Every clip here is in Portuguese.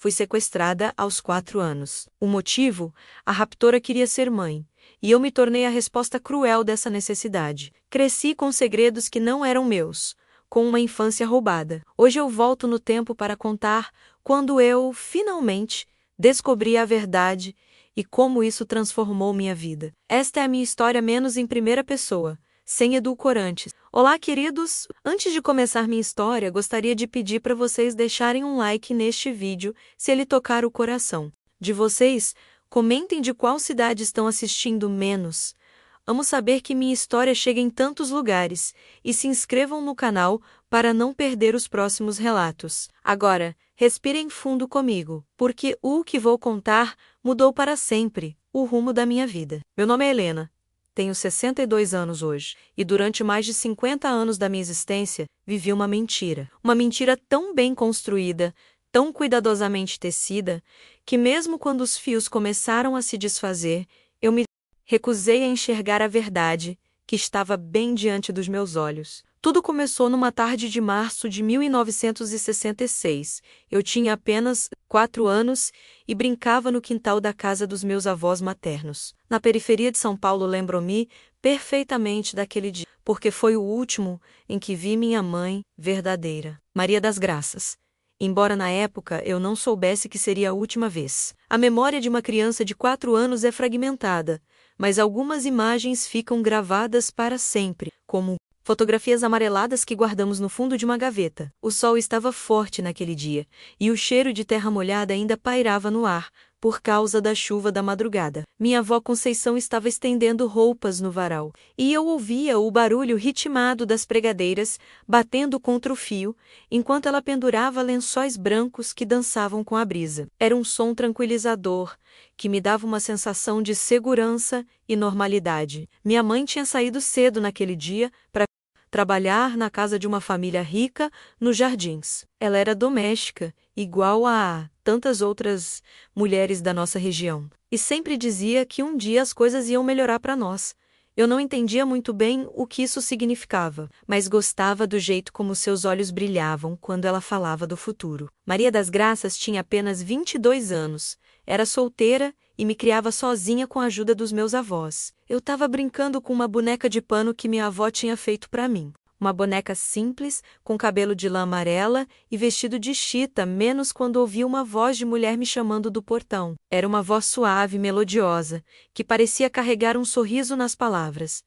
Fui sequestrada aos 4 anos. O motivo? A raptora queria ser mãe. E eu me tornei a resposta cruel dessa necessidade. Cresci com segredos que não eram meus, com uma infância roubada. Hoje eu volto no tempo para contar quando eu, finalmente, descobri a verdade e como isso transformou minha vida. Esta é a minha história menos em primeira pessoa, sem edulcorantes. Olá, queridos! Antes de começar minha história, gostaria de pedir para vocês deixarem um like neste vídeo, se ele tocar o coração de vocês. Comentem de qual cidade estão assistindo menos. Amo saber que minha história chega em tantos lugares. E se inscrevam no canal para não perder os próximos relatos. Agora, respirem fundo comigo, porque o que vou contar mudou para sempre o rumo da minha vida. Meu nome é Helena. Tenho 62 anos hoje, e durante mais de 50 anos da minha existência, vivi uma mentira. Uma mentira tão bem construída, tão cuidadosamente tecida, que mesmo quando os fios começaram a se desfazer, eu me recusei a enxergar a verdade, que estava bem diante dos meus olhos. Tudo começou numa tarde de março de 1966. Eu tinha apenas 4 anos e brincava no quintal da casa dos meus avós maternos. Na periferia de São Paulo, lembro-me perfeitamente daquele dia, porque foi o último em que vi minha mãe verdadeira, Maria das Graças. Embora na época eu não soubesse que seria a última vez. A memória de uma criança de 4 anos é fragmentada, mas algumas imagens ficam gravadas para sempre, como fotografias amareladas que guardamos no fundo de uma gaveta. O sol estava forte naquele dia, e o cheiro de terra molhada ainda pairava no ar, por causa da chuva da madrugada. Minha avó Conceição estava estendendo roupas no varal, e eu ouvia o barulho ritmado das pregadeiras batendo contra o fio, enquanto ela pendurava lençóis brancos que dançavam com a brisa. Era um som tranquilizador, que me dava uma sensação de segurança e normalidade. Minha mãe tinha saído cedo naquele dia para trabalhar na casa de uma família rica nos Jardins. Ela era doméstica, igual a tantas outras mulheres da nossa região, e sempre dizia que um dia as coisas iam melhorar para nós. Eu não entendia muito bem o que isso significava, mas gostava do jeito como seus olhos brilhavam quando ela falava do futuro. Maria das Graças tinha apenas 22 anos, era solteira e me criava sozinha com a ajuda dos meus avós. Eu estava brincando com uma boneca de pano que minha avó tinha feito para mim. Uma boneca simples, com cabelo de lã amarela e vestido de chita, menos quando ouvi uma voz de mulher me chamando do portão. Era uma voz suave e melodiosa, que parecia carregar um sorriso nas palavras.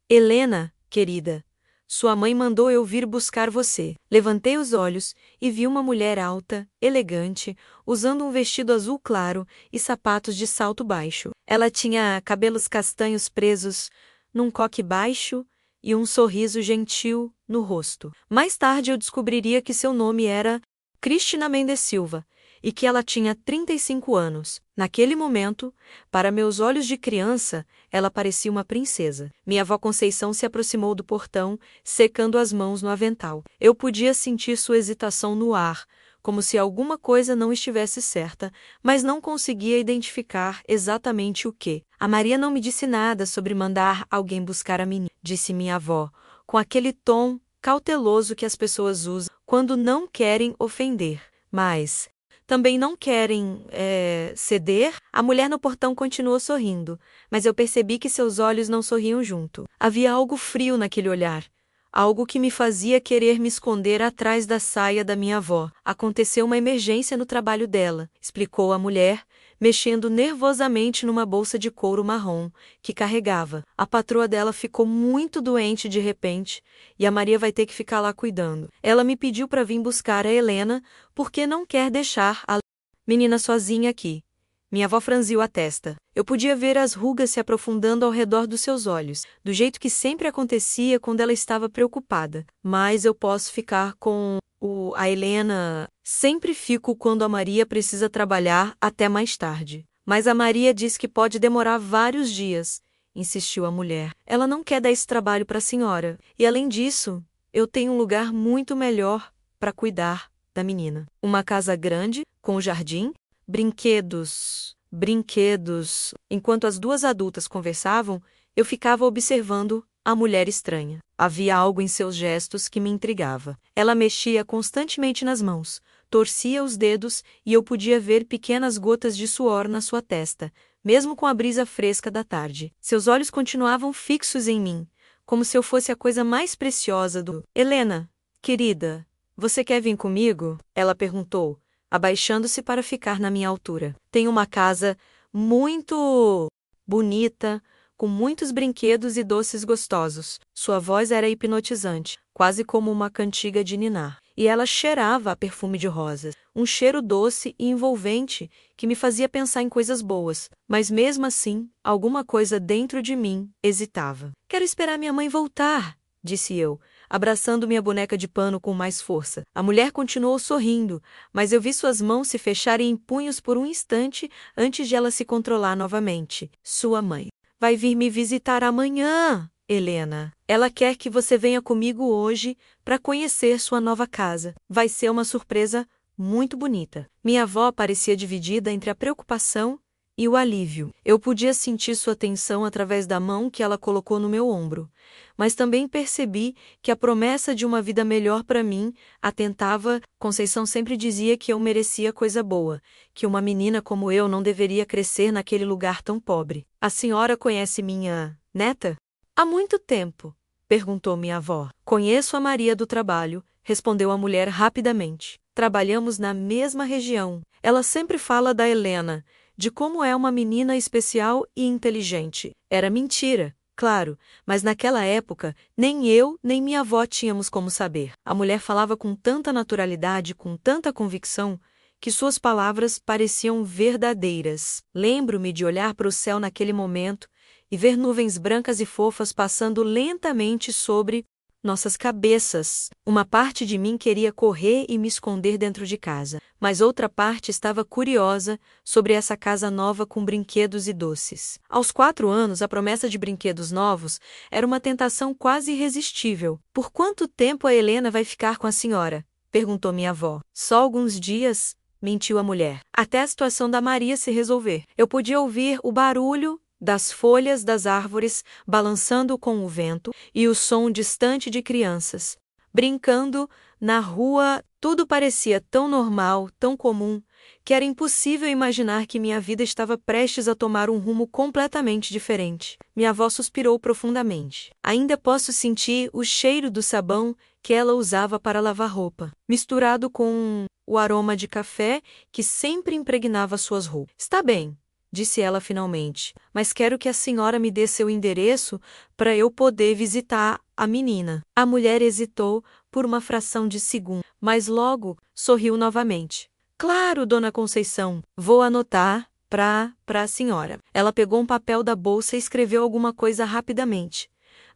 Helena, querida, sua mãe mandou eu vir buscar você. Levantei os olhos e vi uma mulher alta, elegante, usando um vestido azul claro e sapatos de salto baixo. Ela tinha cabelos castanhos presos num coque baixo e um sorriso gentil no rosto. Mais tarde eu descobriria que seu nome era Cristina Mendes Silva e que ela tinha 35 anos. Naquele momento, para meus olhos de criança, ela parecia uma princesa. Minha avó Conceição se aproximou do portão, secando as mãos no avental. Eu podia sentir sua hesitação no ar, como se alguma coisa não estivesse certa, mas não conseguia identificar exatamente o que. A Maria não me disse nada sobre mandar alguém buscar a menina, disse minha avó, com aquele tom cauteloso que as pessoas usam quando não querem ofender, mas também não querem ceder. A mulher no portão continuou sorrindo, mas eu percebi que seus olhos não sorriam junto. Havia algo frio naquele olhar. Algo que me fazia querer me esconder atrás da saia da minha avó. Aconteceu uma emergência no trabalho dela, explicou a mulher, mexendo nervosamente numa bolsa de couro marrom que carregava. A patroa dela ficou muito doente de repente e a Maria vai ter que ficar lá cuidando. Ela me pediu para vir buscar a Helena porque não quer deixar a menina sozinha aqui. Minha avó franziu a testa. Eu podia ver as rugas se aprofundando ao redor dos seus olhos, do jeito que sempre acontecia quando ela estava preocupada. Mas eu posso ficar com a Helena. Sempre fico quando a Maria precisa trabalhar até mais tarde. Mas a Maria diz que pode demorar vários dias, insistiu a mulher. Ela não quer dar esse trabalho para a senhora. E além disso, eu tenho um lugar muito melhor para cuidar da menina. Uma casa grande, com jardim, brinquedos. Enquanto as duas adultas conversavam, eu ficava observando a mulher estranha. Havia algo em seus gestos que me intrigava. Ela mexia constantemente nas mãos, torcia os dedos e eu podia ver pequenas gotas de suor na sua testa, mesmo com a brisa fresca da tarde. Seus olhos continuavam fixos em mim, como se eu fosse a coisa mais preciosa do... Helena, querida, você quer vir comigo? Ela perguntou, abaixando-se para ficar na minha altura. Tem uma casa muito bonita, com muitos brinquedos e doces gostosos. Sua voz era hipnotizante, quase como uma cantiga de ninar. E ela cheirava a perfume de rosas, um cheiro doce e envolvente que me fazia pensar em coisas boas, mas mesmo assim, alguma coisa dentro de mim hesitava. Quero esperar minha mãe voltar, disse eu, abraçando minha boneca de pano com mais força. A mulher continuou sorrindo, mas eu vi suas mãos se fecharem em punhos por um instante antes de ela se controlar novamente. Sua mãe vai vir me visitar amanhã, Helena. Ela quer que você venha comigo hoje para conhecer sua nova casa. Vai ser uma surpresa muito bonita. Minha avó parecia dividida entre a preocupação e o alívio. Eu podia sentir sua tensão através da mão que ela colocou no meu ombro, mas também percebi que a promessa de uma vida melhor para mim atentava. Conceição sempre dizia que eu merecia coisa boa, que uma menina como eu não deveria crescer naquele lugar tão pobre. A senhora conhece minha neta? Há muito tempo, perguntou minha avó. Conheço a Maria do trabalho, respondeu a mulher rapidamente. Trabalhamos na mesma região. Ela sempre fala da Helena, de como é uma menina especial e inteligente. Era mentira, claro, mas naquela época, nem eu nem minha avó tínhamos como saber. A mulher falava com tanta naturalidade, com tanta convicção, que suas palavras pareciam verdadeiras. Lembro-me de olhar para o céu naquele momento e ver nuvens brancas e fofas passando lentamente sobre nossas cabeças. Uma parte de mim queria correr e me esconder dentro de casa, mas outra parte estava curiosa sobre essa casa nova com brinquedos e doces. Aos 4 anos, a promessa de brinquedos novos era uma tentação quase irresistível. Por quanto tempo a Helena vai ficar com a senhora? Perguntou minha avó. Só alguns dias, mentiu a mulher. Até a situação da Maria se resolver. Eu podia ouvir o barulho das folhas das árvores balançando com o vento e o som distante de crianças brincando na rua. Tudo parecia tão normal, tão comum, que era impossível imaginar que minha vida estava prestes a tomar um rumo completamente diferente. Minha avó suspirou profundamente. Ainda posso sentir o cheiro do sabão que ela usava para lavar roupa, misturado com o aroma de café que sempre impregnava suas roupas. Está bem, disse ela finalmente, mas quero que a senhora me dê seu endereço para eu poder visitar a menina. A mulher hesitou por uma fração de segundo, mas logo sorriu novamente. Claro, dona Conceição, vou anotar para a senhora. Ela pegou um papel da bolsa e escreveu alguma coisa rapidamente.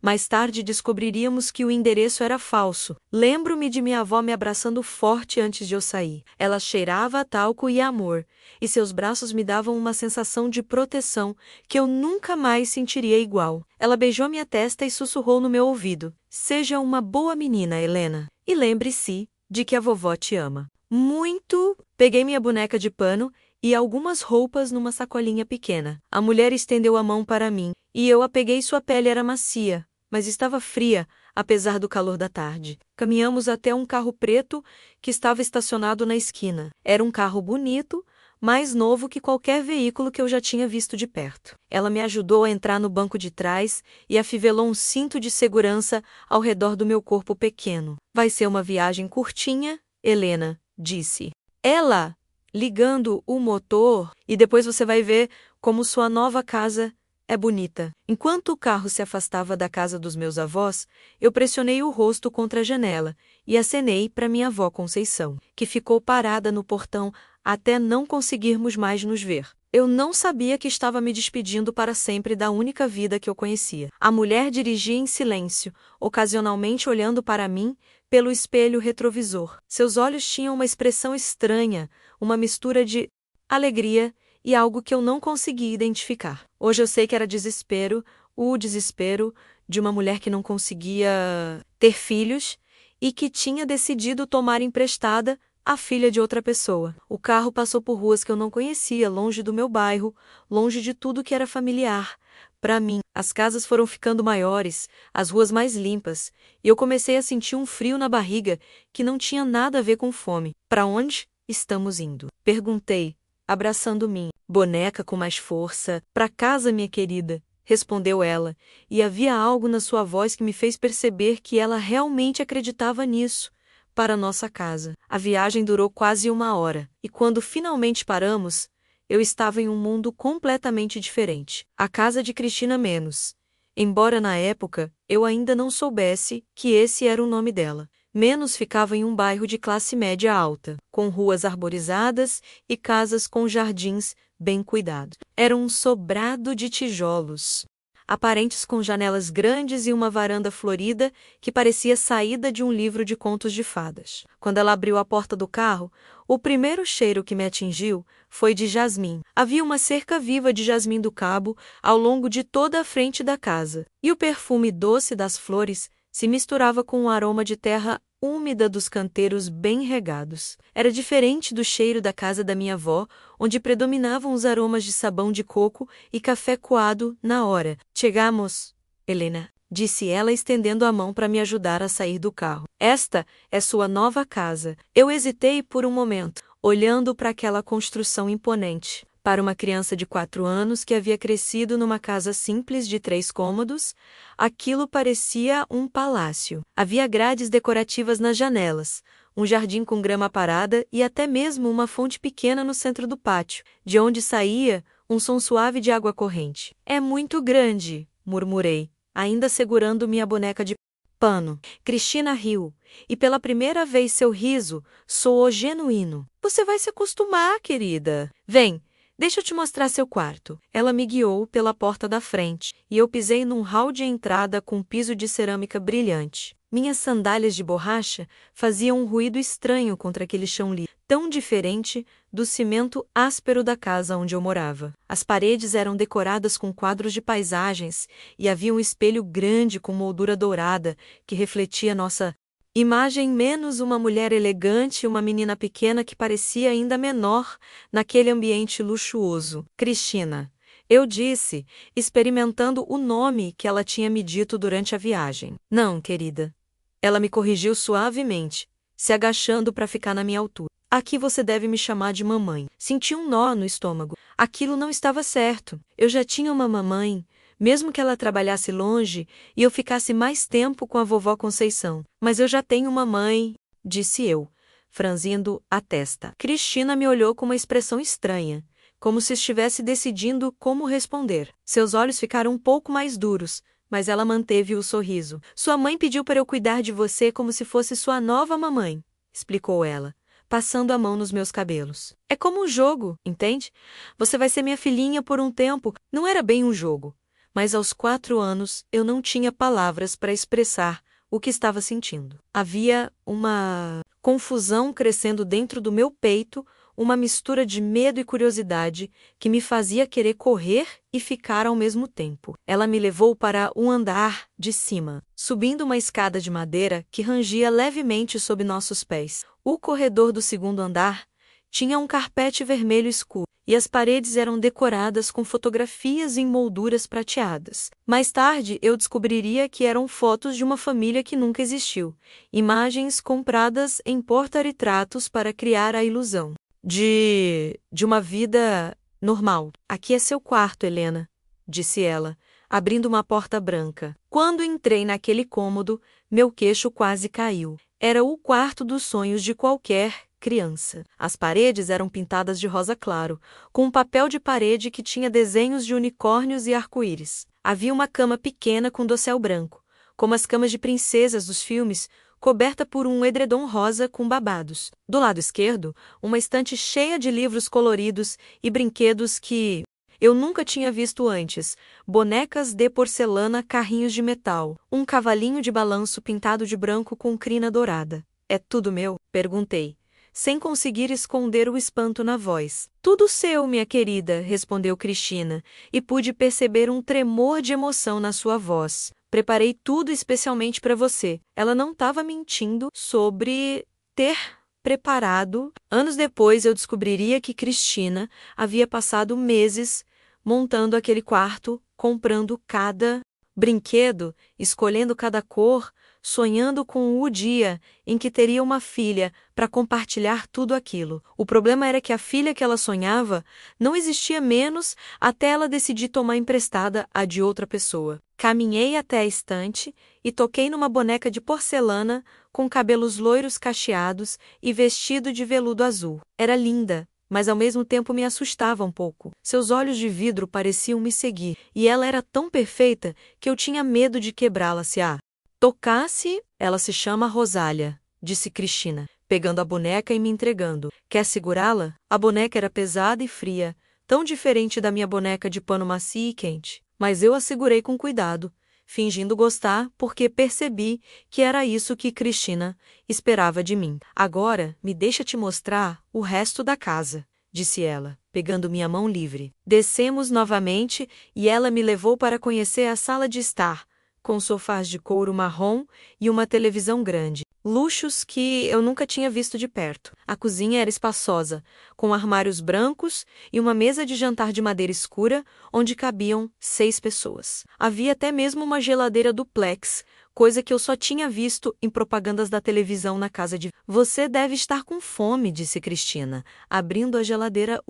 Mais tarde descobriríamos que o endereço era falso. Lembro-me de minha avó me abraçando forte antes de eu sair. Ela cheirava a talco e a amor, e seus braços me davam uma sensação de proteção que eu nunca mais sentiria igual. Ela beijou minha testa e sussurrou no meu ouvido: Seja uma boa menina, Helena. E lembre-se de que a vovó te ama. Muito. Peguei minha boneca de pano e algumas roupas numa sacolinha pequena. A mulher estendeu a mão para mim, e eu a peguei. Sua pele era macia, mas estava fria, apesar do calor da tarde. Caminhamos até um carro preto que estava estacionado na esquina. Era um carro bonito, mais novo que qualquer veículo que eu já tinha visto de perto. Ela me ajudou a entrar no banco de trás e afivelou um cinto de segurança ao redor do meu corpo pequeno. Vai ser uma viagem curtinha, Helena, disse ela, ligando o motor, e depois você vai ver como sua nova casa é bonita. Enquanto o carro se afastava da casa dos meus avós, eu pressionei o rosto contra a janela e acenei para minha avó Conceição, que ficou parada no portão até não conseguirmos mais nos ver. Eu não sabia que estava me despedindo para sempre da única vida que eu conhecia. A mulher dirigia em silêncio, ocasionalmente olhando para mim pelo espelho retrovisor. Seus olhos tinham uma expressão estranha, uma mistura de alegria e algo que eu não conseguia identificar. Hoje eu sei que era desespero, o desespero de uma mulher que não conseguia ter filhos e que tinha decidido tomar emprestada a filha de outra pessoa. O carro passou por ruas que eu não conhecia, longe do meu bairro, longe de tudo que era familiar. Para mim, as casas foram ficando maiores, as ruas mais limpas, e eu comecei a sentir um frio na barriga que não tinha nada a ver com fome. Para onde? estamos indo? Perguntei, abraçando minha boneca com mais força. Pra casa, minha querida, respondeu ela, e havia algo na sua voz que me fez perceber que ela realmente acreditava nisso. Para nossa casa. A viagem durou quase 1 hora, e quando finalmente paramos, eu estava em um mundo completamente diferente. A casa de Cristina menos. Embora na época eu ainda não soubesse que esse era o nome dela. Menos ficava em um bairro de classe média alta, com ruas arborizadas e casas com jardins bem cuidados. Era um sobrado de tijolos, aparentes com janelas grandes e uma varanda florida que parecia saída de um livro de contos de fadas. Quando ela abriu a porta do carro, o primeiro cheiro que me atingiu foi de jasmim. Havia uma cerca viva de jasmim do cabo ao longo de toda a frente da casa, e o perfume doce das flores se misturava com o aroma de terra úmida dos canteiros bem regados. Era diferente do cheiro da casa da minha avó, onde predominavam os aromas de sabão de coco e café coado na hora. Chegamos, Helena, disse ela estendendo a mão para me ajudar a sair do carro. Esta é sua nova casa. Eu hesitei por um momento, olhando para aquela construção imponente. Para uma criança de 4 anos que havia crescido numa casa simples de 3 cômodos, aquilo parecia um palácio. Havia grades decorativas nas janelas, um jardim com grama parada e até mesmo uma fonte pequena no centro do pátio, de onde saía um som suave de água corrente. É muito grande, murmurei, ainda segurando minha boneca de pano. Cristina riu, e pela primeira vez seu riso soou genuíno. Você vai se acostumar, querida. Vem. Deixa eu te mostrar seu quarto. Ela me guiou pela porta da frente, e eu pisei num hall de entrada com piso de cerâmica brilhante. Minhas sandálias de borracha faziam um ruído estranho contra aquele chão liso, tão diferente do cimento áspero da casa onde eu morava. As paredes eram decoradas com quadros de paisagens, e havia um espelho grande com moldura dourada que refletia nossa imagem, menos uma mulher elegante e uma menina pequena que parecia ainda menor naquele ambiente luxuoso. Cristina, eu disse, experimentando o nome que ela tinha me dito durante a viagem. Não, querida. Ela me corrigiu suavemente, se agachando para ficar na minha altura. Aqui você deve me chamar de mamãe. Senti um nó no estômago. Aquilo não estava certo. Eu já tinha uma mamãe, mesmo que ela trabalhasse longe e eu ficasse mais tempo com a vovó Conceição. Mas eu já tenho uma mãe, disse eu, franzindo a testa. Cristina me olhou com uma expressão estranha, como se estivesse decidindo como responder. Seus olhos ficaram um pouco mais duros, mas ela manteve o sorriso. Sua mãe pediu para eu cuidar de você como se fosse sua nova mamãe, explicou ela, passando a mão nos meus cabelos. É como um jogo, entende? Você vai ser minha filhinha por um tempo. Não era bem um jogo. Mas aos 4 anos eu não tinha palavras para expressar o que estava sentindo. Havia uma confusão crescendo dentro do meu peito, uma mistura de medo e curiosidade que me fazia querer correr e ficar ao mesmo tempo. Ela me levou para um andar de cima, subindo uma escada de madeira que rangia levemente sob nossos pés. O corredor do segundo andar tinha um carpete vermelho escuro, e as paredes eram decoradas com fotografias em molduras prateadas. Mais tarde, eu descobriria que eram fotos de uma família que nunca existiu, imagens compradas em porta-retratos para criar a ilusão de uma vida normal. Aqui é seu quarto, Helena, disse ela, abrindo uma porta branca. Quando entrei naquele cômodo, meu queixo quase caiu. Era o quarto dos sonhos de qualquer criança. As paredes eram pintadas de rosa claro, com um papel de parede que tinha desenhos de unicórnios e arco-íris. Havia uma cama pequena com dossel branco, como as camas de princesas dos filmes, coberta por um edredom rosa com babados. Do lado esquerdo, uma estante cheia de livros coloridos e brinquedos que eu nunca tinha visto antes: bonecas de porcelana, carrinhos de metal, um cavalinho de balanço pintado de branco com crina dourada. É tudo meu? Perguntei, sem conseguir esconder o espanto na voz. Tudo seu, minha querida, respondeu Cristina, e pude perceber um tremor de emoção na sua voz. Preparei tudo especialmente para você. Ela não estava mentindo sobre ter preparado. Anos depois eu descobriria que Cristina havia passado meses montando aquele quarto, comprando cada brinquedo, escolhendo cada cor, sonhando com o dia em que teria uma filha para compartilhar tudo aquilo. O problema era que a filha que ela sonhava não existia menos até ela decidir tomar emprestada a de outra pessoa. Caminhei até a estante e toquei numa boneca de porcelana com cabelos loiros cacheados e vestido de veludo azul. Era linda, mas ao mesmo tempo me assustava um pouco. Seus olhos de vidro pareciam me seguir, e ela era tão perfeita que eu tinha medo de quebrá-la se a tocasse. Ela se chama Rosália, disse Cristina, pegando a boneca e me entregando. Quer segurá-la? A boneca era pesada e fria, tão diferente da minha boneca de pano macio e quente. Mas eu a segurei com cuidado, fingindo gostar, porque percebi que era isso que Cristina esperava de mim. Agora, me deixa te mostrar o resto da casa, disse ela, pegando minha mão livre. Descemos novamente e ela me levou para conhecer a sala de estar, com sofás de couro marrom e uma televisão grande. Luxos que eu nunca tinha visto de perto. A cozinha era espaçosa, com armários brancos e uma mesa de jantar de madeira escura, onde cabiam 6 pessoas. Havia até mesmo uma geladeira duplex, coisa que eu só tinha visto em propagandas da televisão na casa de... Você deve estar com fome, disse Cristina, abrindo a geladeira.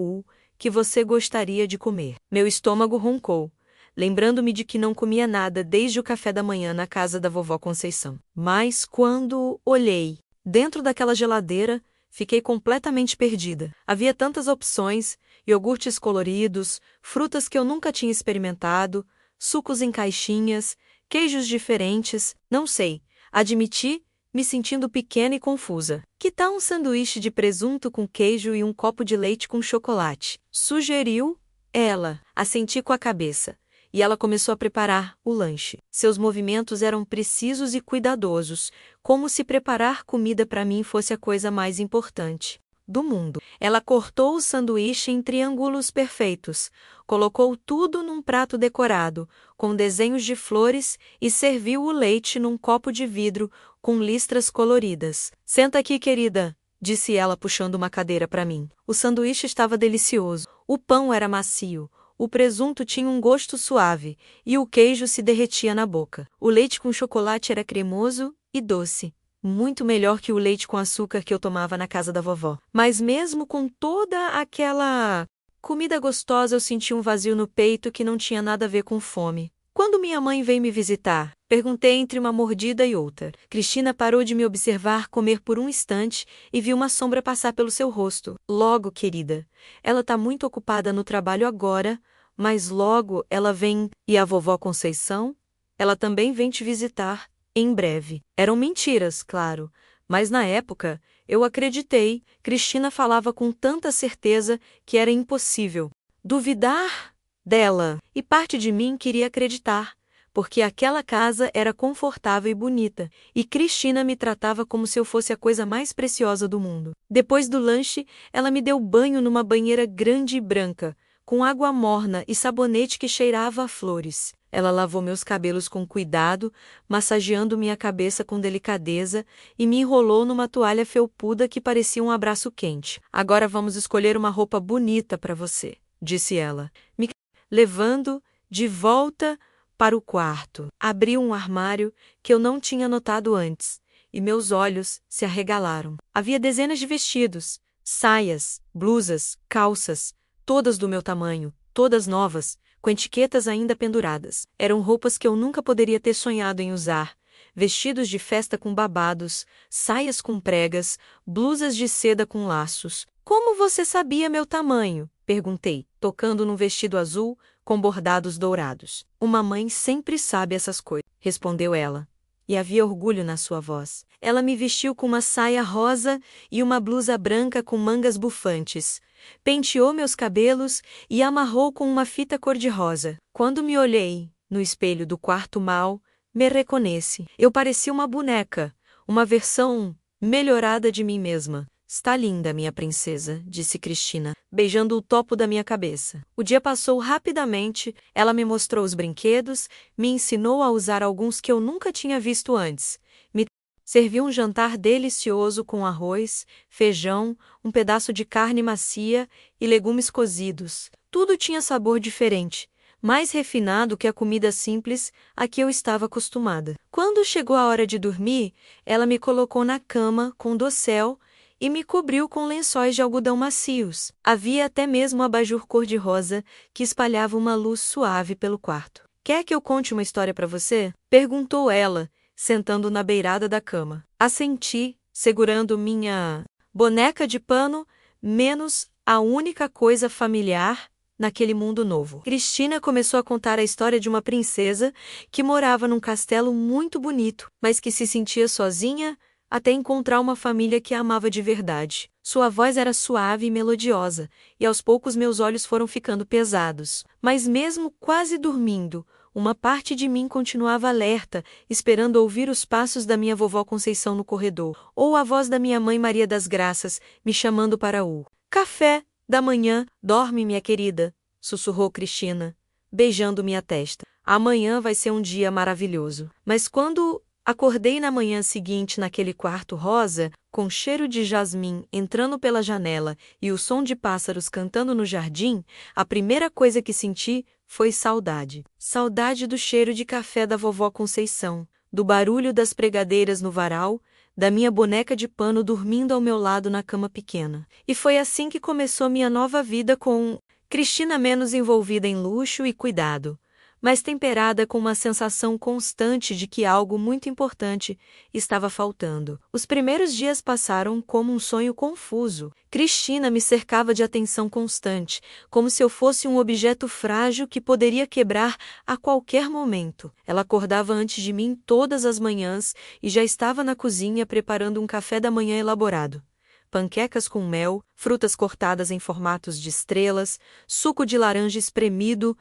Que você gostaria de comer? Meu estômago roncou, lembrando-me de que não comia nada desde o café da manhã na casa da vovó Conceição. Mas quando olhei dentro daquela geladeira, fiquei completamente perdida. Havia tantas opções, iogurtes coloridos, frutas que eu nunca tinha experimentado, sucos em caixinhas, queijos diferentes, não sei, admiti, me sentindo pequena e confusa. Que tal um sanduíche de presunto com queijo e um copo de leite com chocolate? Sugeriu ela. Assenti com a cabeça. E ela começou a preparar o lanche. Seus movimentos eram precisos e cuidadosos, como se preparar comida para mim fosse a coisa mais importante do mundo. Ela cortou o sanduíche em triângulos perfeitos, colocou tudo num prato decorado, com desenhos de flores, e serviu o leite num copo de vidro com listras coloridas. Senta aqui, querida, disse ela puxando uma cadeira para mim. O sanduíche estava delicioso. O pão era macio. O presunto tinha um gosto suave, e o queijo se derretia na boca. O leite com chocolate era cremoso e doce, muito melhor que o leite com açúcar que eu tomava na casa da vovó. Mas mesmo com toda aquela comida gostosa, eu senti um vazio no peito que não tinha nada a ver com fome. Quando minha mãe veio me visitar, perguntei entre uma mordida e outra. Cristina parou de me observar comer por um instante e viu uma sombra passar pelo seu rosto. Logo, querida. Ela está muito ocupada no trabalho agora, mas logo ela vem. E a vovó Conceição? Ela também vem te visitar, em breve. Eram mentiras, claro, mas na época eu acreditei. Cristina falava com tanta certeza que era impossível duvidar dela, e parte de mim queria acreditar, porque aquela casa era confortável e bonita, e Cristina me tratava como se eu fosse a coisa mais preciosa do mundo. Depois do lanche, ela me deu banho numa banheira grande e branca, com água morna e sabonete que cheirava a flores. Ela lavou meus cabelos com cuidado, massageando minha cabeça com delicadeza, e me enrolou numa toalha felpuda que parecia um abraço quente. Agora vamos escolher uma roupa bonita para você, disse ela, me levando de volta para o quarto. Abri um armário que eu não tinha notado antes, e meus olhos se arregalaram. Havia dezenas de vestidos, saias, blusas, calças, todas do meu tamanho, todas novas, com etiquetas ainda penduradas. Eram roupas que eu nunca poderia ter sonhado em usar. Vestidos de festa com babados, saias com pregas, blusas de seda com laços. Como você sabia meu tamanho? Perguntei, tocando num vestido azul com bordados dourados. Uma mãe sempre sabe essas coisas, respondeu ela. E havia orgulho na sua voz. Ela me vestiu com uma saia rosa e uma blusa branca com mangas bufantes. Penteou meus cabelos e amarrou com uma fita cor-de-rosa. Quando me olhei no espelho do quarto mal, me reconheci. Eu parecia uma boneca, uma versão melhorada de mim mesma. Está linda, minha princesa, disse Cristina, beijando o topo da minha cabeça. O dia passou rapidamente, ela me mostrou os brinquedos, me ensinou a usar alguns que eu nunca tinha visto antes. Me serviu um jantar delicioso com arroz, feijão, um pedaço de carne macia e legumes cozidos. Tudo tinha sabor diferente, mais refinado que a comida simples a que eu estava acostumada. Quando chegou a hora de dormir, ela me colocou na cama com dossel e me cobriu com lençóis de algodão macios. Havia até mesmo um abajur cor-de-rosa que espalhava uma luz suave pelo quarto. Quer que eu conte uma história para você? Perguntou ela, sentando na beirada da cama. Assenti, segurando minha boneca de pano, menos a única coisa familiar naquele mundo novo. Cristina começou a contar a história de uma princesa que morava num castelo muito bonito, mas que se sentia sozinha até encontrar uma família que a amava de verdade. Sua voz era suave e melodiosa, e aos poucos meus olhos foram ficando pesados. Mas mesmo quase dormindo, uma parte de mim continuava alerta, esperando ouvir os passos da minha vovó Conceição no corredor, ou a voz da minha mãe Maria das Graças, me chamando para o café da manhã. Dorme, minha querida, sussurrou Cristina, beijando minha testa. Amanhã vai ser um dia maravilhoso. Mas quando acordei na manhã seguinte naquele quarto rosa, com cheiro de jasmim entrando pela janela e o som de pássaros cantando no jardim, a primeira coisa que senti foi saudade. Saudade do cheiro de café da vovó Conceição, do barulho das pregadeiras no varal, da minha boneca de pano dormindo ao meu lado na cama pequena. E foi assim que começou minha nova vida com Cristina, menos envolvida em luxo e cuidado, mas temperada com uma sensação constante de que algo muito importante estava faltando. Os primeiros dias passaram como um sonho confuso. Cristina me cercava de atenção constante, como se eu fosse um objeto frágil que poderia quebrar a qualquer momento. Ela acordava antes de mim todas as manhãs e já estava na cozinha preparando um café da manhã elaborado. Panquecas com mel, frutas cortadas em formatos de estrelas, suco de laranja espremido.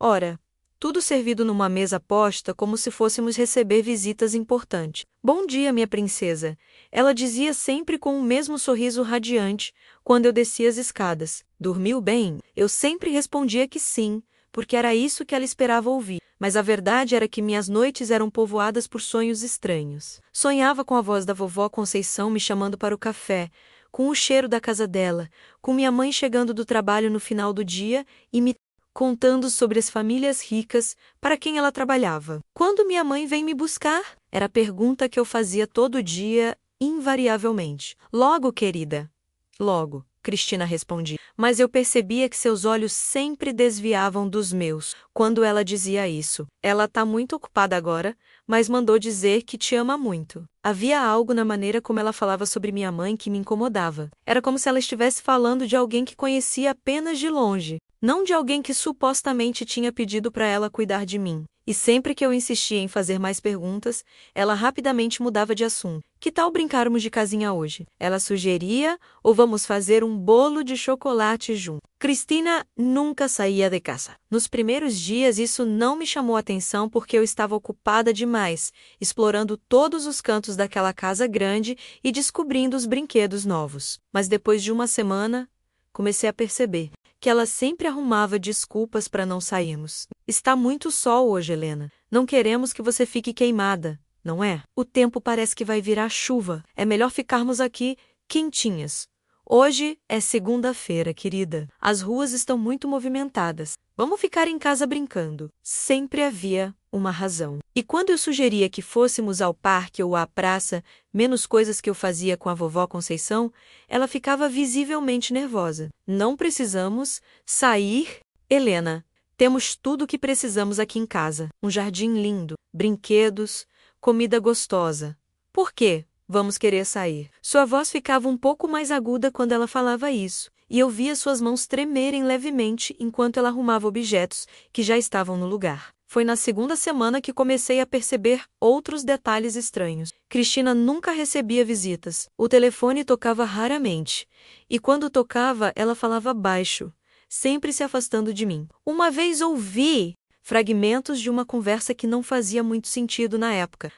Ora, tudo servido numa mesa posta como se fôssemos receber visitas importantes. Bom dia, minha princesa, ela dizia sempre com o mesmo sorriso radiante quando eu descia as escadas. Dormiu bem? Eu sempre respondia que sim, porque era isso que ela esperava ouvir. Mas a verdade era que minhas noites eram povoadas por sonhos estranhos. Sonhava com a voz da vovó Conceição me chamando para o café, com o cheiro da casa dela, com minha mãe chegando do trabalho no final do dia e me contando sobre as famílias ricas para quem ela trabalhava. Quando minha mãe vem me buscar? Era a pergunta que eu fazia todo dia, invariavelmente. Logo, querida. Logo, Cristina respondia. Mas eu percebia que seus olhos sempre desviavam dos meus quando ela dizia isso. Ela tá muito ocupada agora, mas mandou dizer que te ama muito. Havia algo na maneira como ela falava sobre minha mãe que me incomodava. Era como se ela estivesse falando de alguém que conhecia apenas de longe, não de alguém que supostamente tinha pedido para ela cuidar de mim. E sempre que eu insistia em fazer mais perguntas, ela rapidamente mudava de assunto. Que tal brincarmos de casinha hoje? Ela sugeria, ou vamos fazer um bolo de chocolate junto. Cristina nunca saía de casa. Nos primeiros dias isso não me chamou a atenção porque eu estava ocupada demais, explorando todos os cantos daquela casa grande e descobrindo os brinquedos novos. Mas depois de uma semana, comecei a perceber que ela sempre arrumava desculpas para não sairmos. Está muito sol hoje, Helena. Não queremos que você fique queimada, não é? O tempo parece que vai virar chuva. É melhor ficarmos aqui quentinhas. Hoje é segunda-feira, querida. As ruas estão muito movimentadas. Vamos ficar em casa brincando. Sempre havia uma razão. E quando eu sugeria que fôssemos ao parque ou à praça, menos coisas que eu fazia com a vovó Conceição, ela ficava visivelmente nervosa. Não precisamos sair, Helena. Temos tudo o que precisamos aqui em casa. Um jardim lindo, brinquedos, comida gostosa. Por quê? Vamos querer sair. Sua voz ficava um pouco mais aguda quando ela falava isso, e eu via suas mãos tremerem levemente enquanto ela arrumava objetos que já estavam no lugar. Foi na segunda semana que comecei a perceber outros detalhes estranhos. Cristina nunca recebia visitas. O telefone tocava raramente, e quando tocava, ela falava baixo, sempre se afastando de mim. Uma vez ouvi fragmentos de uma conversa que não fazia muito sentido na época.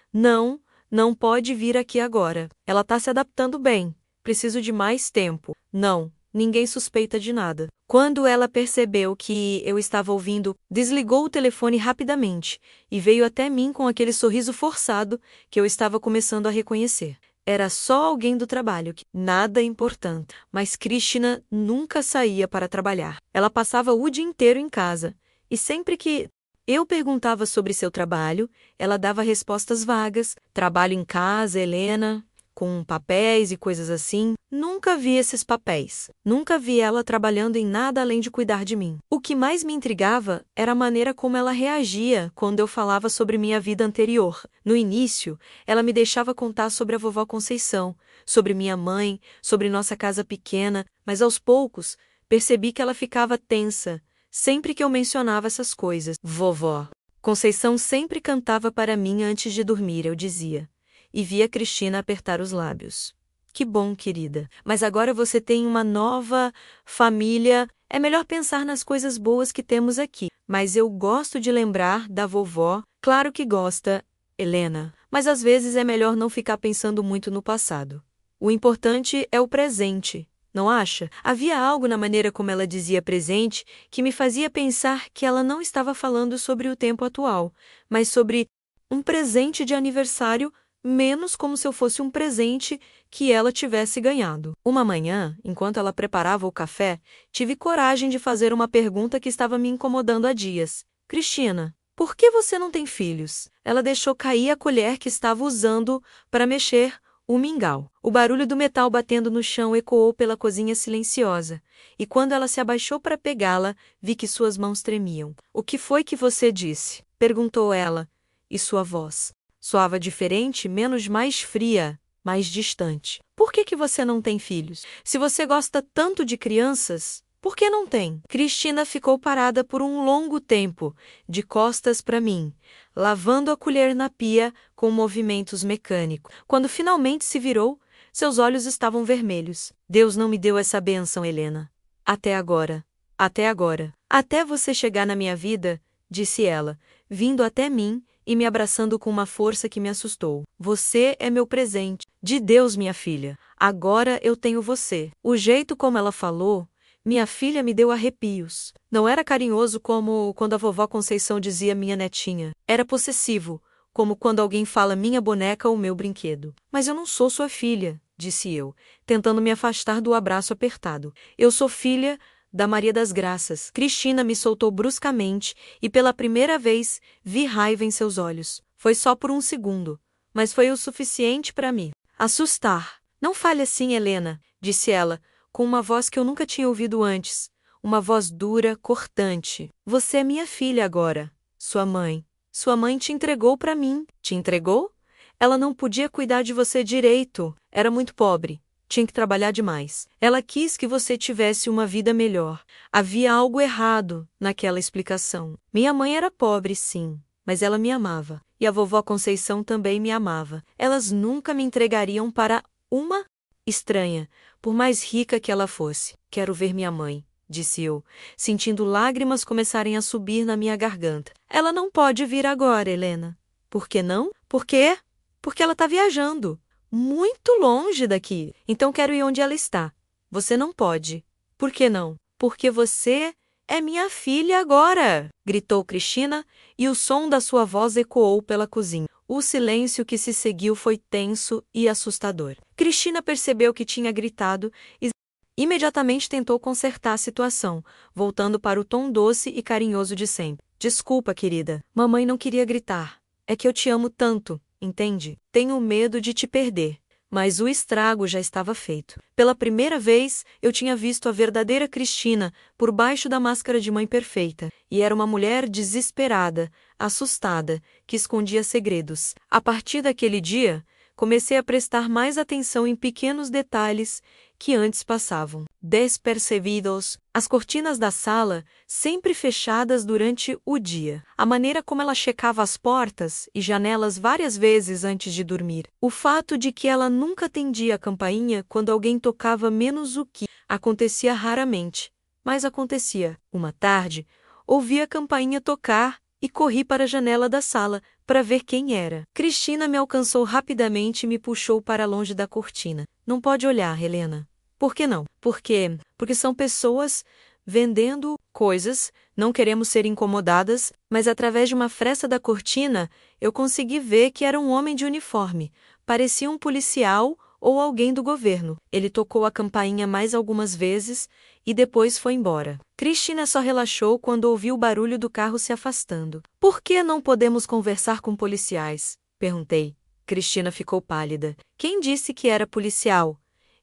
Não pode vir aqui agora. Ela tá se adaptando bem. Preciso de mais tempo. Não, ninguém suspeita de nada. Quando ela percebeu que eu estava ouvindo, desligou o telefone rapidamente e veio até mim com aquele sorriso forçado que eu estava começando a reconhecer. Era só alguém do trabalho, nada importante. Mas Cristina nunca saía para trabalhar. Ela passava o dia inteiro em casa, E sempre que eu perguntava sobre seu trabalho, ela dava respostas vagas. Trabalho em casa, Helena, com papéis e coisas assim. Nunca vi esses papéis. Nunca vi ela trabalhando em nada além de cuidar de mim. O que mais me intrigava era a maneira como ela reagia quando eu falava sobre minha vida anterior. No início, ela me deixava contar sobre a vovó Conceição, sobre minha mãe, sobre nossa casa pequena, mas aos poucos percebi que ela ficava tensa sempre que eu mencionava essas coisas. Vovó Conceição sempre cantava para mim antes de dormir, eu dizia. E via Cristina apertar os lábios. Que bom, querida. Mas agora você tem uma nova família. É melhor pensar nas coisas boas que temos aqui. Mas eu gosto de lembrar da vovó. Claro que gosta, Helena. Mas às vezes é melhor não ficar pensando muito no passado. O importante é o presente. Não acha? Havia algo na maneira como ela dizia presente que me fazia pensar que ela não estava falando sobre o tempo atual, mas sobre um presente de aniversário, menos como se eu fosse um presente que ela tivesse ganhado. Uma manhã, enquanto ela preparava o café, tive coragem de fazer uma pergunta que estava me incomodando há dias. Cristina, por que você não tem filhos? Ela deixou cair a colher que estava usando para mexer o mingau. O barulho do metal batendo no chão ecoou pela cozinha silenciosa, e quando ela se abaixou para pegá-la, vi que suas mãos tremiam. O que foi que você disse? Perguntou ela, e sua voz soava diferente, menos mais fria, mais distante. Por que você não tem filhos? Se você gosta tanto de crianças, por que não tem? Cristina ficou parada por um longo tempo, de costas para mim, lavando a colher na pia com movimentos mecânicos. Quando finalmente se virou, seus olhos estavam vermelhos. Deus não me deu essa bênção, Helena. Até agora. Até agora. Até você chegar na minha vida, disse ela, vindo até mim e me abraçando com uma força que me assustou. Você é meu presente. De Deus, minha filha. Agora eu tenho você. O jeito como ela falou, minha filha, me deu arrepios. Não era carinhoso como quando a vovó Conceição dizia minha netinha. Era possessivo, como quando alguém fala minha boneca ou meu brinquedo. Mas eu não sou sua filha, disse eu, tentando me afastar do abraço apertado. Eu sou filha da Maria das Graças. Cristina me soltou bruscamente e pela primeira vez vi raiva em seus olhos. Foi só por um segundo, mas foi o suficiente para me assustar. Não fale assim, Helena, disse ela, com uma voz que eu nunca tinha ouvido antes, uma voz dura, cortante. Você é minha filha agora. Sua mãe te entregou para mim. Te entregou? Ela não podia cuidar de você direito. Era muito pobre. Tinha que trabalhar demais. Ela quis que você tivesse uma vida melhor. Havia algo errado naquela explicação. Minha mãe era pobre, sim, mas ela me amava. E a vovó Conceição também me amava. Elas nunca me entregariam para uma estranha, por mais rica que ela fosse. Quero ver minha mãe, disse eu, sentindo lágrimas começarem a subir na minha garganta. Ela não pode vir agora, Helena. Por que não? Por quê? Porque ela está viajando. Muito longe daqui. Então quero ir onde ela está. Você não pode. Por que não? Porque você é minha filha agora, gritou Cristina, e o som da sua voz ecoou pela cozinha. O silêncio que se seguiu foi tenso e assustador. Cristina percebeu que tinha gritado e imediatamente tentou consertar a situação, voltando para o tom doce e carinhoso de sempre. Desculpa, querida. Mamãe não queria gritar. É que eu te amo tanto. Entende? Tenho medo de te perder. Mas o estrago já estava feito. Pela primeira vez, eu tinha visto a verdadeira Cristina por baixo da máscara de mãe perfeita. E era uma mulher desesperada, assustada, que escondia segredos. A partir daquele dia, comecei a prestar mais atenção em pequenos detalhes que antes passavam despercebidos. As cortinas da sala, sempre fechadas durante o dia. A maneira como ela checava as portas e janelas várias vezes antes de dormir. O fato de que ela nunca atendia a campainha quando alguém tocava, menos o que acontecia raramente. Mas acontecia. Uma tarde, ouvi a campainha tocar e corri para a janela da sala para ver quem era. Cristina me alcançou rapidamente e me puxou para longe da cortina. Não pode olhar, Helena. Por que não? Porque são pessoas vendendo coisas, não queremos ser incomodadas, mas através de uma fresta da cortina, eu consegui ver que era um homem de uniforme. Parecia um policial ou alguém do governo. Ele tocou a campainha mais algumas vezes e depois foi embora. Cristina só relaxou quando ouviu o barulho do carro se afastando. Por que não podemos conversar com policiais? Perguntei. Cristina ficou pálida. Quem disse que era policial?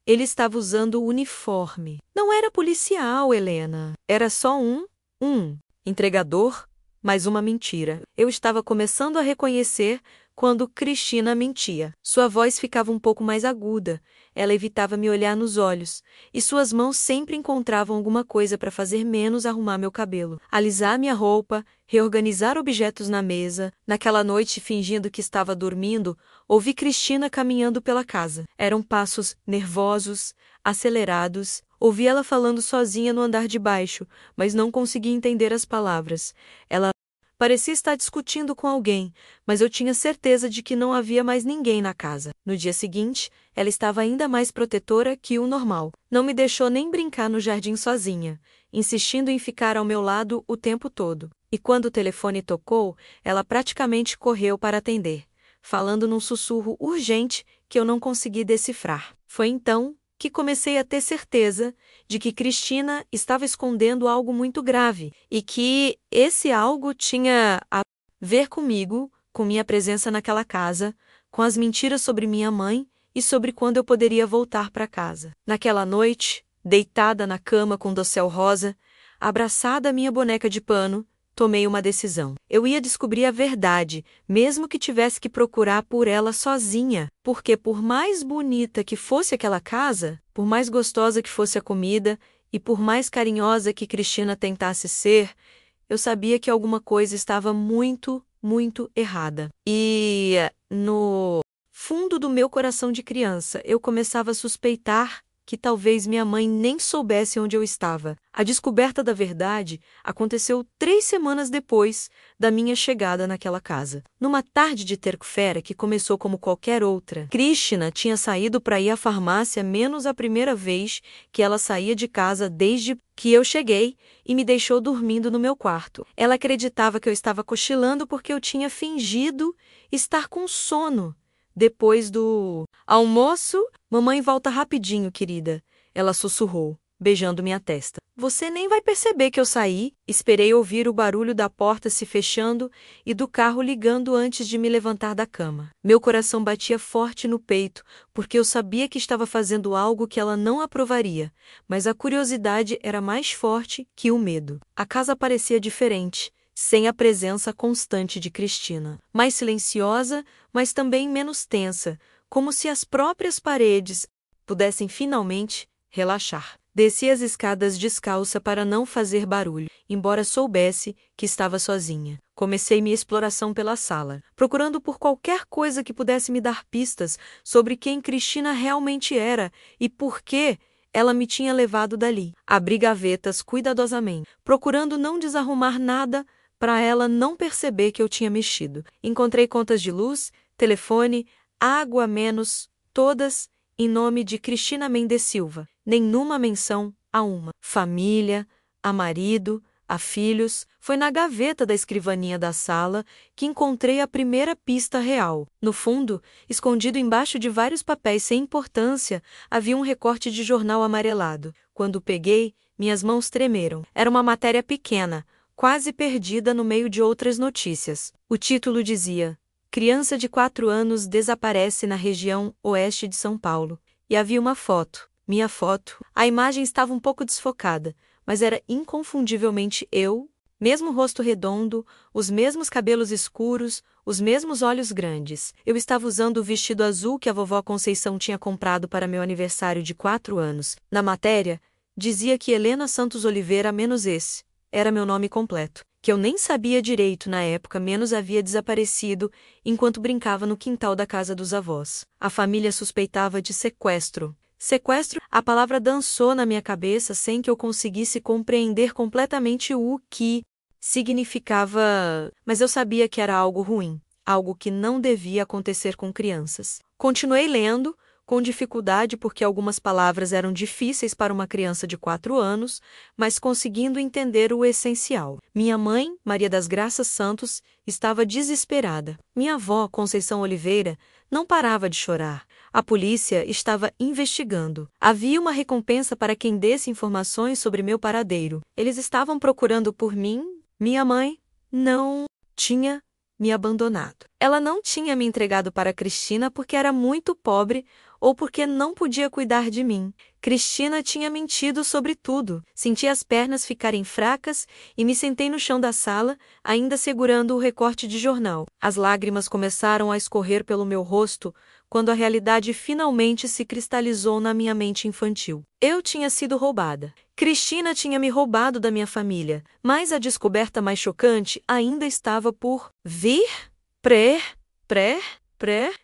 Ele estava usando o uniforme. Não era policial, Helena. Era só um entregador, mais uma mentira. Eu estava começando a reconhecer quando Cristina mentia. Sua voz ficava um pouco mais aguda. Ela evitava me olhar nos olhos, e suas mãos sempre encontravam alguma coisa para fazer menos arrumar meu cabelo, alisar minha roupa, reorganizar objetos na mesa. Naquela noite, fingindo que estava dormindo, ouvi Cristina caminhando pela casa. Eram passos nervosos, acelerados. Ouvi ela falando sozinha no andar de baixo, mas não conseguia entender as palavras. Ela parecia estar discutindo com alguém, mas eu tinha certeza de que não havia mais ninguém na casa. No dia seguinte, ela estava ainda mais protetora que o normal. Não me deixou nem brincar no jardim sozinha, insistindo em ficar ao meu lado o tempo todo. E quando o telefone tocou, ela praticamente correu para atender, falando num sussurro urgente que eu não consegui decifrar. Foi então que comecei a ter certeza de que Cristina estava escondendo algo muito grave e que esse algo tinha a ver comigo, com minha presença naquela casa, com as mentiras sobre minha mãe e sobre quando eu poderia voltar para casa. Naquela noite, deitada na cama com dossel rosa, abraçada à minha boneca de pano, tomei uma decisão. Eu ia descobrir a verdade, mesmo que tivesse que procurar por ela sozinha, porque por mais bonita que fosse aquela casa, por mais gostosa que fosse a comida e por mais carinhosa que Cristina tentasse ser, eu sabia que alguma coisa estava muito, muito errada. E no fundo do meu coração de criança, eu começava a suspeitar que talvez minha mãe nem soubesse onde eu estava. A descoberta da verdade aconteceu 3 semanas depois da minha chegada naquela casa. Numa tarde de terça-feira que começou como qualquer outra, Cristina tinha saído para ir à farmácia menos a primeira vez que ela saía de casa desde que eu cheguei e me deixou dormindo no meu quarto. Ela acreditava que eu estava cochilando porque eu tinha fingido estar com sono. Depois do almoço, mamãe volta rapidinho, querida. Ela sussurrou, beijando minha testa. Você nem vai perceber que eu saí. Esperei ouvir o barulho da porta se fechando e do carro ligando antes de me levantar da cama. Meu coração batia forte no peito, porque eu sabia que estava fazendo algo que ela não aprovaria, mas a curiosidade era mais forte que o medo. A casa parecia diferente, sem a presença constante de Cristina. Mais silenciosa, mas também menos tensa, como se as próprias paredes pudessem finalmente relaxar. Desci as escadas descalça para não fazer barulho, embora soubesse que estava sozinha. Comecei minha exploração pela sala, procurando por qualquer coisa que pudesse me dar pistas sobre quem Cristina realmente era e por que ela me tinha levado dali. Abri gavetas cuidadosamente, procurando não desarrumar nada para ela não perceber que eu tinha mexido. Encontrei contas de luz, telefone, água menos, todas em nome de Cristina Mendes Silva. Nenhuma menção a uma família, a marido, a filhos. Foi na gaveta da escrivaninha da sala que encontrei a primeira pista real. No fundo, escondido embaixo de vários papéis sem importância, havia um recorte de jornal amarelado. Quando peguei, minhas mãos tremeram. Era uma matéria pequena, quase perdida no meio de outras notícias. O título dizia: Criança de 4 anos desaparece na região oeste de São Paulo. E havia uma foto. Minha foto. A imagem estava um pouco desfocada, mas era inconfundivelmente eu, mesmo rosto redondo, os mesmos cabelos escuros, os mesmos olhos grandes. Eu estava usando o vestido azul que a vovó Conceição tinha comprado para meu aniversário de 4 anos. Na matéria, dizia que Helena Santos Oliveira menos esse era meu nome completo, que eu nem sabia direito na época, menos havia desaparecido enquanto brincava no quintal da casa dos avós. A família suspeitava de sequestro. Sequestro? A palavra dançou na minha cabeça sem que eu conseguisse compreender completamente o que significava, mas eu sabia que era algo ruim, algo que não devia acontecer com crianças. Continuei lendo, com dificuldade porque algumas palavras eram difíceis para uma criança de 4 anos, mas conseguindo entender o essencial. Minha mãe, Maria das Graças Santos, estava desesperada. Minha avó, Conceição Oliveira, não parava de chorar. A polícia estava investigando. Havia uma recompensa para quem desse informações sobre meu paradeiro. Eles estavam procurando por mim. Minha mãe não tinha me abandonado. Ela não tinha me entregado para Cristina porque era muito pobre ou porque não podia cuidar de mim. Cristina tinha mentido sobre tudo. Senti as pernas ficarem fracas e me sentei no chão da sala, ainda segurando o recorte de jornal. As lágrimas começaram a escorrer pelo meu rosto quando a realidade finalmente se cristalizou na minha mente infantil. Eu tinha sido roubada. Cristina tinha me roubado da minha família, mas a descoberta mais chocante ainda estava por vir.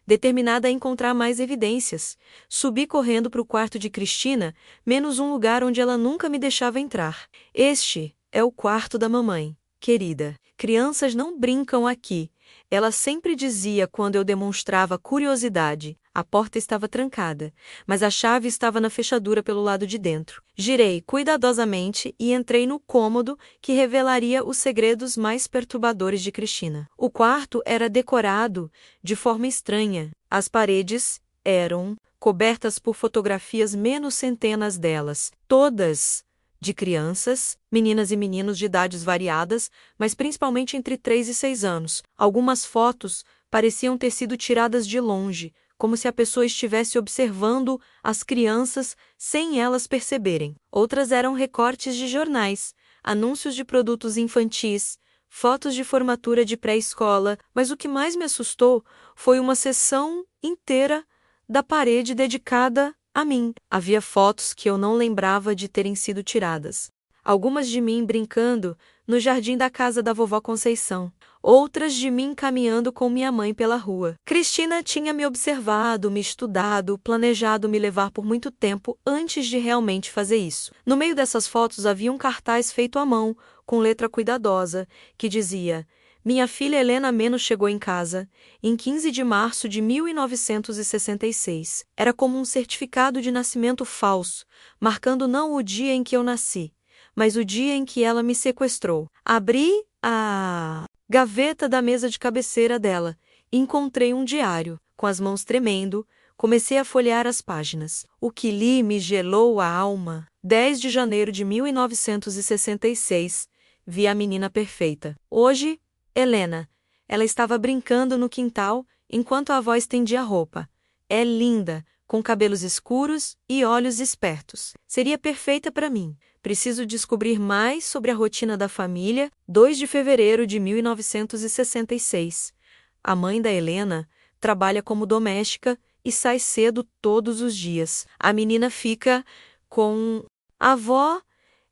Determinada a encontrar mais evidências. Subi correndo para o quarto de Cristina, menos um lugar onde ela nunca me deixava entrar. Este é o quarto da mamãe. Querida, crianças não brincam aqui. Ela sempre dizia quando eu demonstrava curiosidade. A porta estava trancada, mas a chave estava na fechadura pelo lado de dentro. Girei cuidadosamente e entrei no cômodo que revelaria os segredos mais perturbadores de Cristina. O quarto era decorado de forma estranha. As paredes eram cobertas por fotografias, menos centenas delas, todas de crianças, meninas e meninos de idades variadas, mas principalmente entre 3 e 6 anos. Algumas fotos pareciam ter sido tiradas de longe, como se a pessoa estivesse observando as crianças sem elas perceberem. Outras eram recortes de jornais, anúncios de produtos infantis, fotos de formatura de pré-escola, mas o que mais me assustou foi uma seção inteira da parede dedicada a mim. Havia fotos que eu não lembrava de terem sido tiradas. Algumas de mim brincando no jardim da casa da vovó Conceição. Outras de mim caminhando com minha mãe pela rua. Cristina tinha me observado, me estudado, planejado me levar por muito tempo antes de realmente fazer isso. No meio dessas fotos havia um cartaz feito à mão, com letra cuidadosa, que dizia: minha filha Helena Meno chegou em casa em 15 de março de 1966. Era como um certificado de nascimento falso, marcando não o dia em que eu nasci, mas o dia em que ela me sequestrou. Abri a gaveta da mesa de cabeceira dela e encontrei um diário. Com as mãos tremendo, comecei a folhear as páginas. O que li me gelou a alma. 10 de janeiro de 1966. Vi a menina perfeita. Hoje, Helena. Ela estava brincando no quintal enquanto a avó estendia a roupa. É linda, com cabelos escuros e olhos espertos. Seria perfeita para mim. Preciso descobrir mais sobre a rotina da família. 2 de fevereiro de 1966. A mãe da Helena trabalha como doméstica e sai cedo todos os dias. A menina fica com a avó.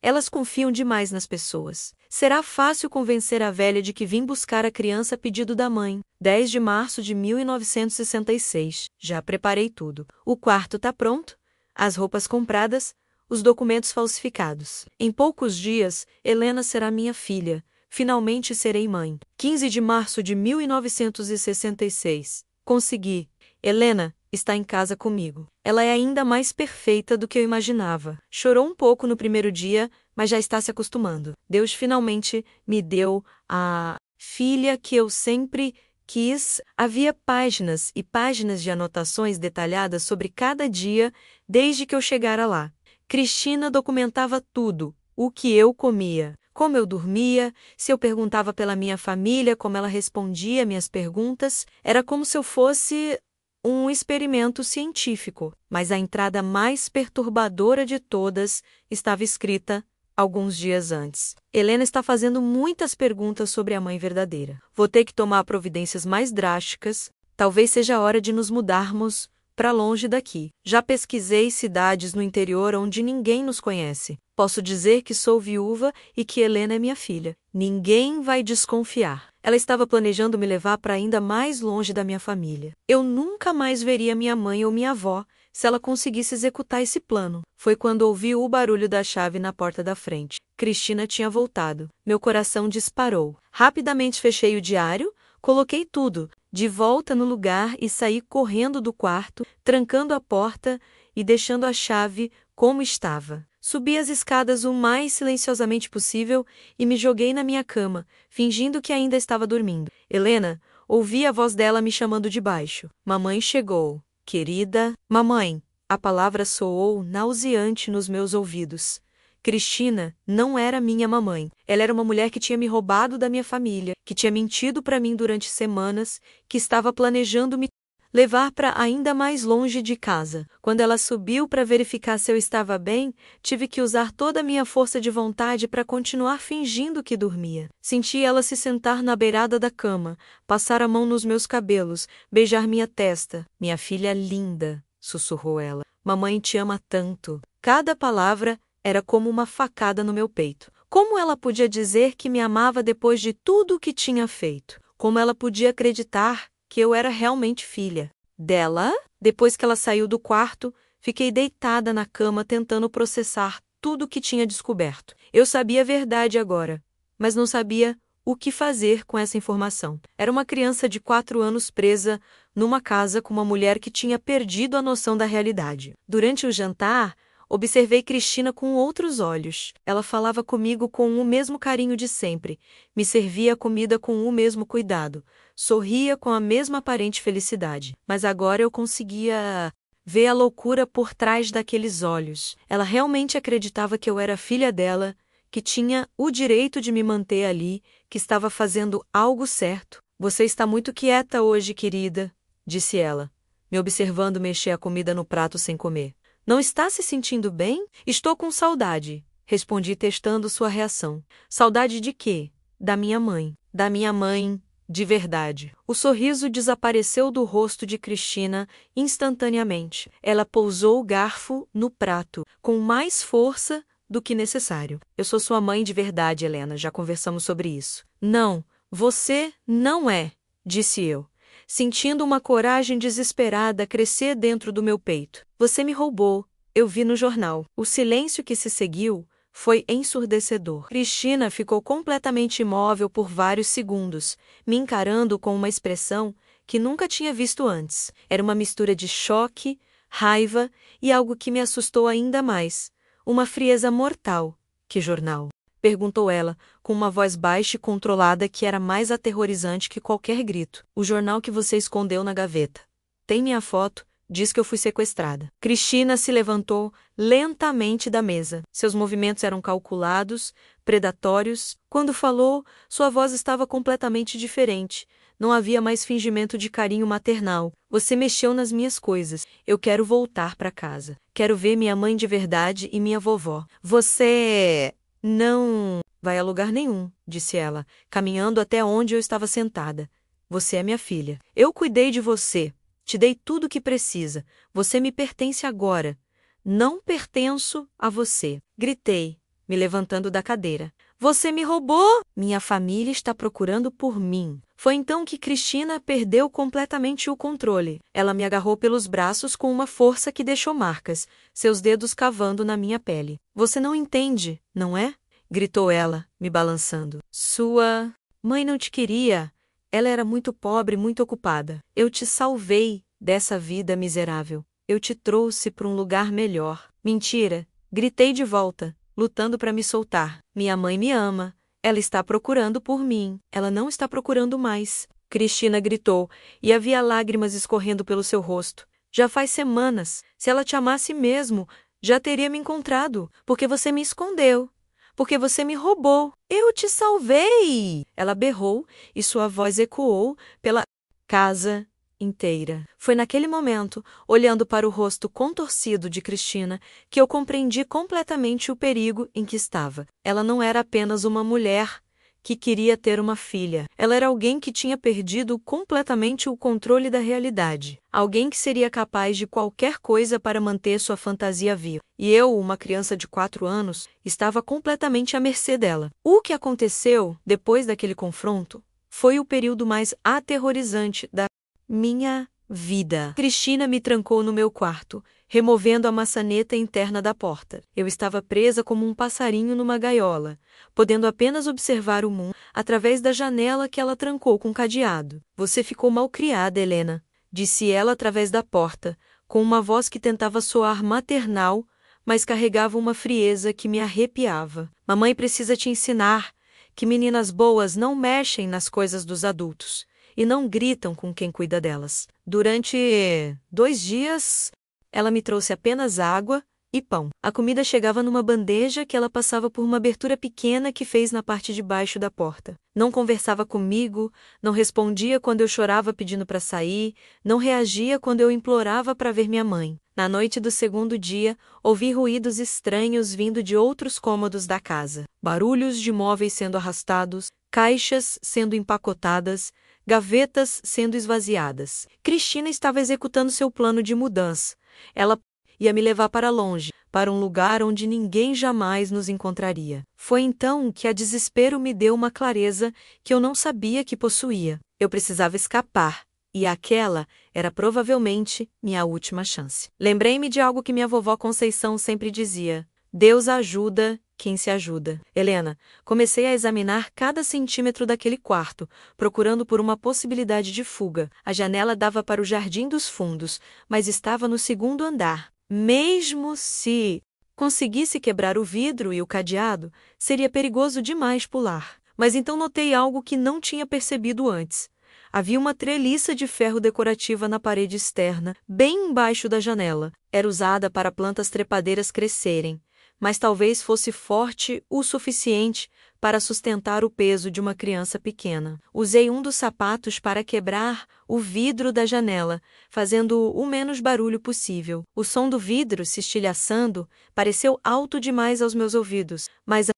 Elas confiam demais nas pessoas. Será fácil convencer a velha de que vim buscar a criança a pedido da mãe. 10 de março de 1966. Já preparei tudo. O quarto tá pronto, as roupas compradas, os documentos falsificados. Em poucos dias, Helena será minha filha. Finalmente serei mãe. 15 de março de 1966. Consegui. Helena está em casa comigo. Ela é ainda mais perfeita do que eu imaginava. Chorou um pouco no primeiro dia, mas já está se acostumando. Deus finalmente me deu a filha que eu sempre quis. Havia páginas e páginas de anotações detalhadas sobre cada dia desde que eu chegara lá. Cristina documentava tudo, o que eu comia, como eu dormia, se eu perguntava pela minha família, como ela respondia minhas perguntas. Era como se eu fosse um experimento científico, mas a entrada mais perturbadora de todas estava escrita alguns dias antes. Helena está fazendo muitas perguntas sobre a mãe verdadeira. Vou ter que tomar providências mais drásticas. Talvez seja a hora de nos mudarmos para longe daqui. Já pesquisei cidades no interior onde ninguém nos conhece. Posso dizer que sou viúva e que Helena é minha filha. Ninguém vai desconfiar. Ela estava planejando me levar para ainda mais longe da minha família. Eu nunca mais veria minha mãe ou minha avó se ela conseguisse executar esse plano. Foi quando ouvi o barulho da chave na porta da frente. Cristina tinha voltado. Meu coração disparou. Rapidamente fechei o diário, coloquei tudo de volta no lugar e saí correndo do quarto, trancando a porta e deixando a chave como estava. Subi as escadas o mais silenciosamente possível e me joguei na minha cama, fingindo que ainda estava dormindo. Helena Ouvi a voz dela me chamando de baixo. Mamãe chegou. Querida, mamãe. A palavra soou nauseante nos meus ouvidos. Cristina não era minha mamãe. Ela era uma mulher que tinha me roubado da minha família, que tinha mentido para mim durante semanas, que estava planejando me levar para ainda mais longe de casa. Quando ela subiu para verificar se eu estava bem, tive que usar toda a minha força de vontade para continuar fingindo que dormia. Senti ela se sentar na beirada da cama, passar a mão nos meus cabelos, beijar minha testa. Minha filha linda, sussurrou ela. Mamãe te ama tanto. Cada palavra era como uma facada no meu peito. Como ela podia dizer que me amava depois de tudo o que tinha feito? Como ela podia acreditar que eu era realmente filha dela? Depois que ela saiu do quarto, fiquei deitada na cama tentando processar tudo o que tinha descoberto. Eu sabia a verdade agora, mas não sabia o que fazer com essa informação. Era uma criança de 4 anos presa numa casa com uma mulher que tinha perdido a noção da realidade. Durante o jantar, observei Cristina com outros olhos. Ela falava comigo com o mesmo carinho de sempre, me servia a comida com o mesmo cuidado, sorria com a mesma aparente felicidade. Mas agora eu conseguia ver a loucura por trás daqueles olhos. Ela realmente acreditava que eu era filha dela, que tinha o direito de me manter ali, que estava fazendo algo certo. Você está muito quieta hoje, querida, disse ela, me observando mexer a comida no prato sem comer. Não está se sentindo bem? Estou com saudade, respondi testando sua reação. Saudade de quê? Da minha mãe. Da minha mãe, de verdade. O sorriso desapareceu do rosto de Cristina instantaneamente. Ela pousou o garfo no prato, com mais força do que necessário. Eu sou sua mãe de verdade, Helena, já conversamos sobre isso. Não, você não é, disse eu, sentindo uma coragem desesperada crescer dentro do meu peito. Você me roubou, eu vi no jornal. O silêncio que se seguiu foi ensurdecedor. Cristina ficou completamente imóvel por vários segundos, me encarando com uma expressão que nunca tinha visto antes. Era uma mistura de choque, raiva e algo que me assustou ainda mais. Uma frieza mortal. Que jornal? Perguntou ela, com uma voz baixa e controlada que era mais aterrorizante que qualquer grito. O jornal que você escondeu na gaveta. Tem minha foto, diz que eu fui sequestrada. Cristina se levantou lentamente da mesa. Seus movimentos eram calculados, predatórios. Quando falou, sua voz estava completamente diferente. Não havia mais fingimento de carinho maternal. Você mexeu nas minhas coisas. Eu quero voltar para casa. Quero ver minha mãe de verdade e minha vovó. Você não vai a lugar nenhum, disse ela, caminhando até onde eu estava sentada. Você é minha filha. Eu cuidei de você. Te dei tudo o que precisa. Você me pertence agora. Não pertenço a você. Gritei, me levantando da cadeira. Você me roubou! Minha família está procurando por mim. Foi então que Cristina perdeu completamente o controle. Ela me agarrou pelos braços com uma força que deixou marcas, seus dedos cavando na minha pele. Você não entende, não é? Gritou ela, me balançando. Sua mãe não te queria. Ela era muito pobre, muito ocupada. Eu te salvei dessa vida miserável. Eu te trouxe para um lugar melhor. Mentira! Gritei de volta, lutando para me soltar. Minha mãe me ama. Ela está procurando por mim. Ela não está procurando mais. Cristina gritou, e havia lágrimas escorrendo pelo seu rosto. Já faz semanas. Se ela te amasse mesmo, já teria me encontrado. Porque você me escondeu. Porque você me roubou. Eu te salvei! Ela berrou, e sua voz ecoou pela casa inteira. Foi naquele momento, olhando para o rosto contorcido de Cristina, que eu compreendi completamente o perigo em que estava. Ela não era apenas uma mulher que queria ter uma filha. Ela era alguém que tinha perdido completamente o controle da realidade. Alguém que seria capaz de qualquer coisa para manter sua fantasia viva. E eu, uma criança de 4 anos, estava completamente à mercê dela. O que aconteceu depois daquele confronto foi o período mais aterrorizante da minha vida. Cristina me trancou no meu quarto, removendo a maçaneta interna da porta. Eu estava presa como um passarinho numa gaiola, podendo apenas observar o mundo através da janela que ela trancou com cadeado. Você ficou malcriada, Helena, disse ela através da porta, com uma voz que tentava soar maternal, mas carregava uma frieza que me arrepiava. Mamãe precisa te ensinar que meninas boas não mexem nas coisas dos adultos. e não gritam com quem cuida delas. Durante 2 dias, ela me trouxe apenas água e pão. A comida chegava numa bandeja que ela passava por uma abertura pequena que fez na parte de baixo da porta. Não conversava comigo, não respondia quando eu chorava pedindo para sair, não reagia quando eu implorava para ver minha mãe. Na noite do segundo dia, ouvi ruídos estranhos vindo de outros cômodos da casa. Barulhos de móveis sendo arrastados, caixas sendo empacotadas, gavetas sendo esvaziadas. Cristina estava executando seu plano de mudança. Ela ia me levar para longe, para um lugar onde ninguém jamais nos encontraria. Foi então que a desespero me deu uma clareza que eu não sabia que possuía. Eu precisava escapar, e aquela era provavelmente minha última chance. Lembrei-me de algo que minha vovó Conceição sempre dizia: Deus ajuda quem se ajuda. Helena, comecei a examinar cada centímetro daquele quarto, procurando por uma possibilidade de fuga. A janela dava para o jardim dos fundos, mas estava no segundo andar. Mesmo se conseguisse quebrar o vidro e o cadeado, seria perigoso demais pular. Mas então notei algo que não tinha percebido antes. Havia uma treliça de ferro decorativa na parede externa, bem embaixo da janela. Era usada para plantas trepadeiras crescerem, mas talvez fosse forte o suficiente para sustentar o peso de uma criança pequena. Usei um dos sapatos para quebrar o vidro da janela, fazendo o menos barulho possível. O som do vidro se estilhaçando pareceu alto demais aos meus ouvidos, mas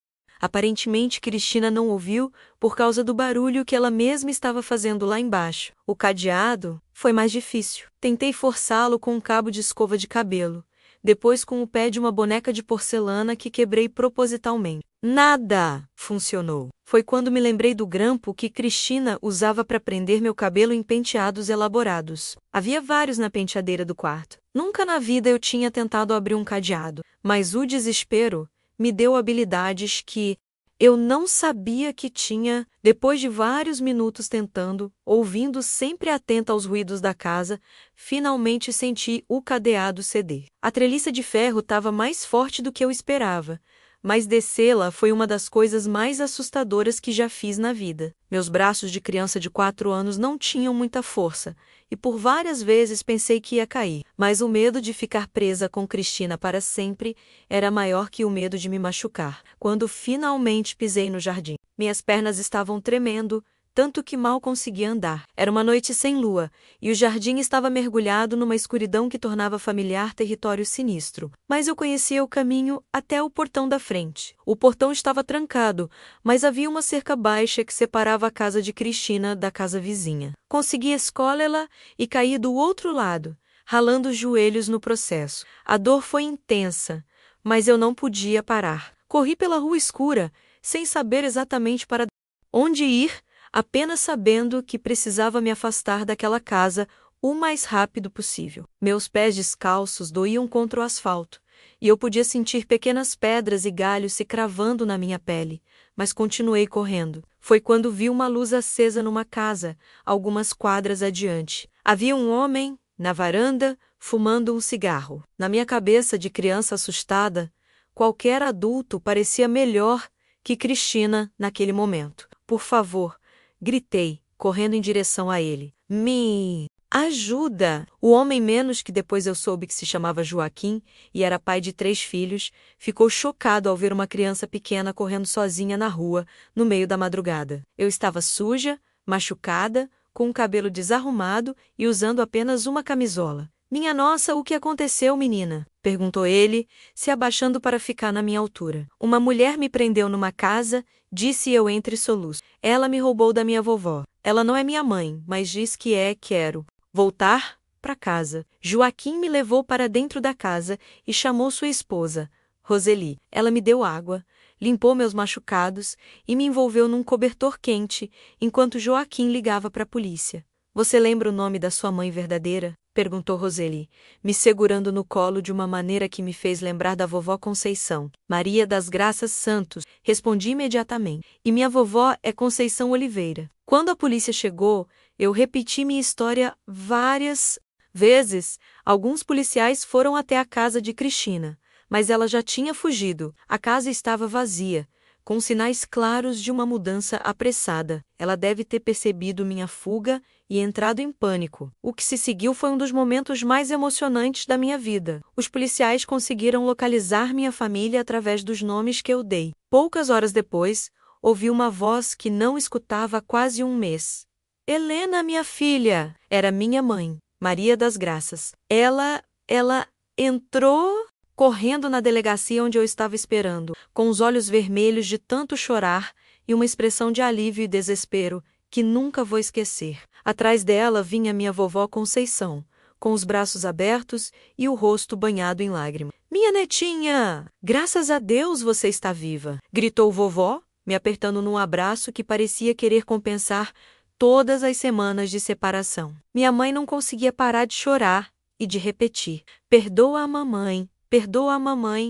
aparentemente Cristina não ouviu por causa do barulho que ela mesma estava fazendo lá embaixo. O cadeado foi mais difícil. Tentei forçá-lo com um cabo de escova de cabelo, depois com o pé de uma boneca de porcelana que quebrei propositalmente. Nada funcionou. Foi quando me lembrei do grampo que Cristina usava para prender meu cabelo em penteados elaborados. Havia vários na penteadeira do quarto. Nunca na vida eu tinha tentado abrir um cadeado, mas o desespero me deu habilidades que eu não sabia que tinha. Depois de vários minutos tentando, ouvindo sempre atenta aos ruídos da casa, finalmente senti o cadeado ceder. A treliça de ferro estava mais forte do que eu esperava, mas descê-la foi uma das coisas mais assustadoras que já fiz na vida. Meus braços de criança de 4 anos não tinham muita força, e por várias vezes pensei que ia cair, mas o medo de ficar presa com Cristina para sempre era maior que o medo de me machucar. Quando finalmente pisei no jardim, minhas pernas estavam tremendo, tanto que mal conseguia andar. Era uma noite sem lua, e o jardim estava mergulhado numa escuridão que tornava familiar território sinistro. Mas eu conhecia o caminho até o portão da frente. O portão estava trancado, mas havia uma cerca baixa que separava a casa de Cristina da casa vizinha. Consegui escolhê-la e caí do outro lado, ralando os joelhos no processo. A dor foi intensa, mas eu não podia parar. Corri pela rua escura, sem saber exatamente para onde ir, apenas sabendo que precisava me afastar daquela casa o mais rápido possível. Meus pés descalços doíam contra o asfalto, e eu podia sentir pequenas pedras e galhos se cravando na minha pele, mas continuei correndo. Foi quando vi uma luz acesa numa casa, algumas quadras adiante. Havia um homem, na varanda, fumando um cigarro. Na minha cabeça de criança assustada, qualquer adulto parecia melhor que Cristina naquele momento. Por favor, gritei, correndo em direção a ele. Me ajuda! O homem, menos que depois eu soube que se chamava Joaquim e era pai de 3 filhos, ficou chocado ao ver uma criança pequena correndo sozinha na rua, no meio da madrugada. Eu estava suja, machucada, com o cabelo desarrumado e usando apenas uma camisola. Minha nossa, o que aconteceu, menina? Perguntou ele, se abaixando para ficar na minha altura. Uma mulher me prendeu numa casa, disse eu entre soluços. Ela me roubou da minha vovó. Ela não é minha mãe, mas diz que é. Quero voltar para casa. Joaquim me levou para dentro da casa e chamou sua esposa, Roseli. Ela me deu água, limpou meus machucados e me envolveu num cobertor quente, enquanto Joaquim ligava para a polícia. Você lembra o nome da sua mãe verdadeira? Perguntou Roseli, me segurando no colo de uma maneira que me fez lembrar da vovó Conceição. Maria das Graças Santos, respondi imediatamente. E minha vovó é Conceição Oliveira. Quando a polícia chegou, eu repeti minha história várias vezes. Alguns policiais foram até a casa de Cristina, mas ela já tinha fugido. A casa estava vazia, com sinais claros de uma mudança apressada. Ela deve ter percebido minha fuga e entrado em pânico. O que se seguiu foi um dos momentos mais emocionantes da minha vida. Os policiais conseguiram localizar minha família através dos nomes que eu dei. Poucas horas depois, ouvi uma voz que não escutava há quase um mês. Helena, minha filha! Era minha mãe, Maria das Graças. Ela entrou correndo na delegacia onde eu estava esperando, com os olhos vermelhos de tanto chorar e uma expressão de alívio e desespero que nunca vou esquecer. Atrás dela vinha minha vovó Conceição, com os braços abertos e o rosto banhado em lágrimas. Minha netinha! Graças a Deus você está viva! Gritou vovó, me apertando num abraço que parecia querer compensar todas as semanas de separação. Minha mãe não conseguia parar de chorar e de repetir: perdoa a mamãe,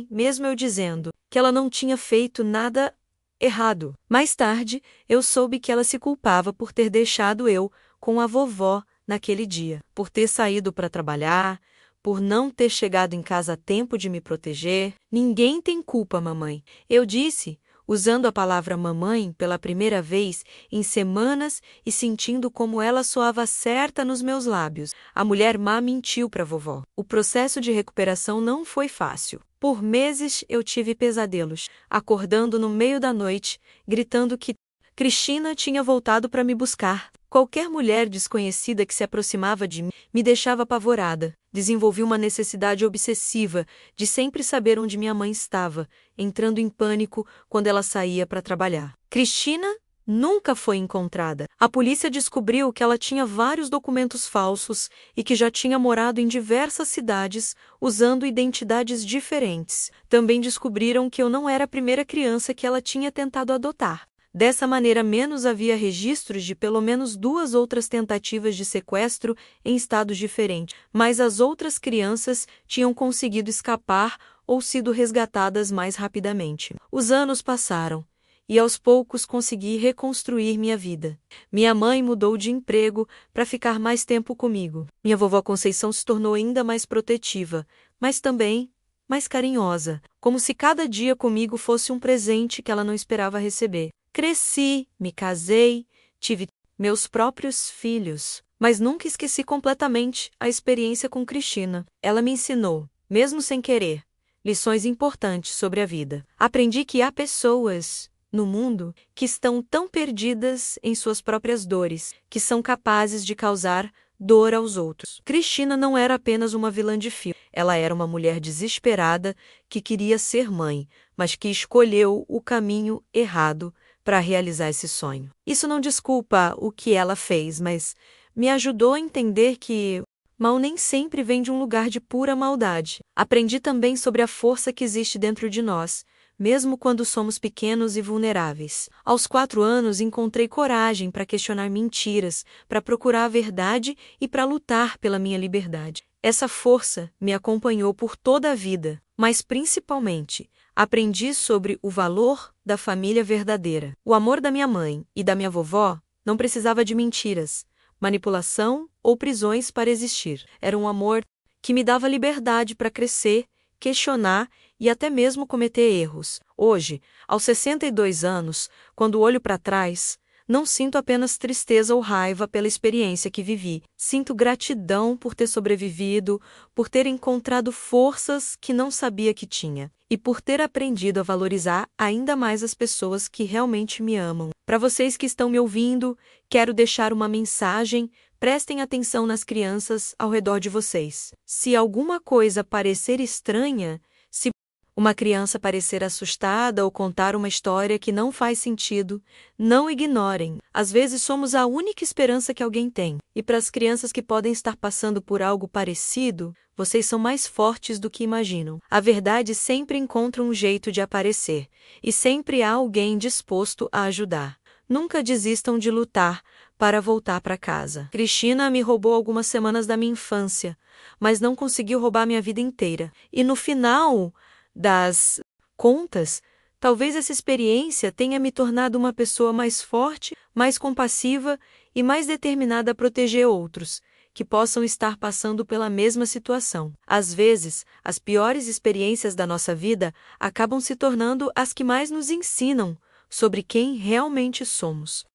mesmo eu dizendo que ela não tinha feito nada errado. Mais tarde, eu soube que ela se culpava por ter deixado eu com a vovó naquele dia, por ter saído para trabalhar, por não ter chegado em casa a tempo de me proteger. Ninguém tem culpa, mamãe. Eu disse, usando a palavra mamãe pela primeira vez em semanas e sentindo como ela soava certa nos meus lábios. A mulher má mentiu para vovó. O processo de recuperação não foi fácil. Por meses eu tive pesadelos, acordando no meio da noite, gritando que Cristina tinha voltado para me buscar. Qualquer mulher desconhecida que se aproximava de mim me deixava apavorada. Desenvolvi uma necessidade obsessiva de sempre saber onde minha mãe estava, entrando em pânico quando ela saía para trabalhar. Cristina nunca foi encontrada. A polícia descobriu que ela tinha vários documentos falsos e que já tinha morado em diversas cidades usando identidades diferentes. Também descobriram que eu não era a primeira criança que ela tinha tentado adotar. Dessa maneira, menos havia registros de pelo menos 2 outras tentativas de sequestro em estados diferentes, mas as outras crianças tinham conseguido escapar ou sido resgatadas mais rapidamente. Os anos passaram, e aos poucos consegui reconstruir minha vida. Minha mãe mudou de emprego para ficar mais tempo comigo. Minha vovó Conceição se tornou ainda mais protetiva, mas também mais carinhosa, como se cada dia comigo fosse um presente que ela não esperava receber. Cresci, me casei, tive meus próprios filhos, mas nunca esqueci completamente a experiência com Cristina. Ela me ensinou, mesmo sem querer, lições importantes sobre a vida. Aprendi que há pessoas no mundo que estão tão perdidas em suas próprias dores, que são capazes de causar dor aos outros. Cristina não era apenas uma vilã de filme. Ela era uma mulher desesperada que queria ser mãe, mas que escolheu o caminho errado para realizar esse sonho. Isso não desculpa o que ela fez, mas me ajudou a entender que mal nem sempre vem de um lugar de pura maldade. Aprendi também sobre a força que existe dentro de nós, mesmo quando somos pequenos e vulneráveis. Aos 4 anos, encontrei coragem para questionar mentiras, para procurar a verdade e para lutar pela minha liberdade. Essa força me acompanhou por toda a vida, mas principalmente aprendi sobre o valor da família verdadeira. O amor da minha mãe e da minha vovó não precisava de mentiras, manipulação ou prisões para existir. Era um amor que me dava liberdade para crescer, questionar e até mesmo cometer erros. Hoje, aos 62 anos, quando olho para trás, não sinto apenas tristeza ou raiva pela experiência que vivi. Sinto gratidão por ter sobrevivido, por ter encontrado forças que não sabia que tinha, e por ter aprendido a valorizar ainda mais as pessoas que realmente me amam. Para vocês que estão me ouvindo, quero deixar uma mensagem. Prestem atenção nas crianças ao redor de vocês. Se alguma coisa parecer estranha, se uma criança parecer assustada ou contar uma história que não faz sentido, não ignorem. Às vezes somos a única esperança que alguém tem. E para as crianças que podem estar passando por algo parecido, vocês são mais fortes do que imaginam. A verdade sempre encontra um jeito de aparecer, e sempre há alguém disposto a ajudar. Nunca desistam de lutar para voltar para casa. Cristina me roubou algumas semanas da minha infância, mas não conseguiu roubar minha vida inteira. E no final das contas, talvez essa experiência tenha me tornado uma pessoa mais forte, mais compassiva e mais determinada a proteger outros, que possam estar passando pela mesma situação. Às vezes, as piores experiências da nossa vida acabam se tornando as que mais nos ensinam sobre quem realmente somos.